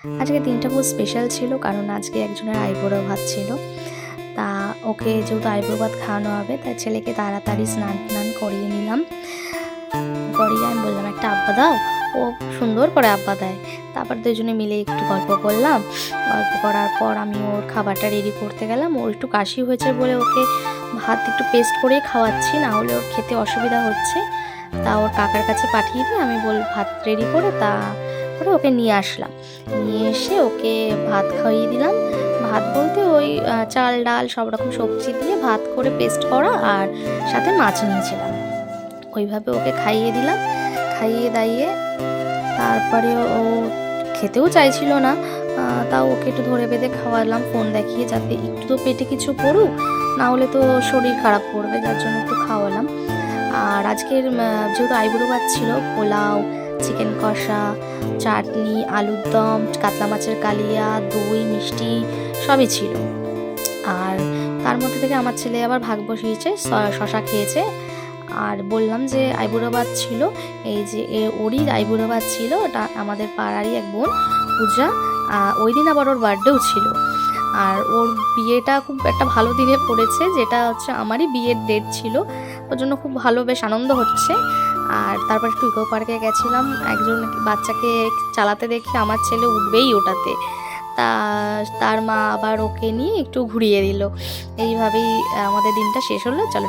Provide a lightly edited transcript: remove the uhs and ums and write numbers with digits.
আজকে দিনটা খুব স্পেশাল ছিল, কারণ আজকে একজনের আইবুড়ো ভাত ছিল। তা ওকে যেহেতু আইবুড়ো ভাত খাওয়ানো হবে, তাই ছেলেকে তাড়াতাড়ি স্নান টান করিয়ে নিলাম। করিয়ে আমি বললাম একটা আব্বা দাও। ও সুন্দর করে আব্বা দেয়। তারপর দুজনে মিলে একটু গল্প করলাম। গল্প করার পর আমি ওর খাবারটা রেডি করতে গেলাম। ওর একটু কাশি হয়েছে বলে ওকে ভাত একটু পেস্ট করে খাওয়াচ্ছি, না হলে ওর খেতে অসুবিধা হচ্ছে। তা ওর কাকার কাছে পাঠিয়ে দিয়ে আমি ভাত রেডি করে তারপরে ওকে নিয়ে আসলাম। নিয়ে এসে ওকে ভাত খাইয়ে দিলাম। ভাত বলতে ওই চাল ডাল সব রকম সবজি দিয়ে ভাত করে পেস্ট করা, আর সাথে মাছ নিয়েছিলাম। ওইভাবে ওকে খাইয়ে দিলাম। খাইয়ে দাইয়ে তারপরে ও খেতেও চাইছিল না, তাও ওকে একটু ধরে বেঁধে খাওয়ালাম ফোন দেখিয়ে, যাতে একটু তো পেটে কিছু পড়ুক, না হলে তো শরীর খারাপ করবে, যার জন্য একটু খাওয়ালাম। আর আজকের যেহেতু আইবুড়ো ভাত ছিল, পোলাও, চিকেন কষা, চাটনি, আলুর দম, কাতলা মাছের কালিয়া, দই, মিষ্টি সবই ছিল। আর তার মধ্যে থেকে আমার ছেলে আবার ভাগ বসিয়েছে, শশা খেয়েছে। আর বললাম যে আইবুড়ো ভাত ছিল, এই যে ওরই আইবুড়ো ভাত ছিল, ওটা আমাদের পাড়ারই এক বোন পূজা, ওই দিন আবার ওর বার্থডেও ছিল। আর ওর বিয়েটা খুব একটা ভালো দিনে পড়েছে, যেটা হচ্ছে আমারই বিয়ের ডেট ছিল, ওর জন্য খুব ভালো, বেশ আনন্দ হচ্ছে। আর তারপর একটু ইকো পার্কে গেছিলাম, একজন বাচ্চাকে চালাতে দেখে আমার ছেলে উঠবেই ওটাতে। তা তার মা আবার ওকে নিয়ে একটু ঘুরিয়ে দিল। এইভাবেই আমাদের দিনটা শেষ হলো। চলো।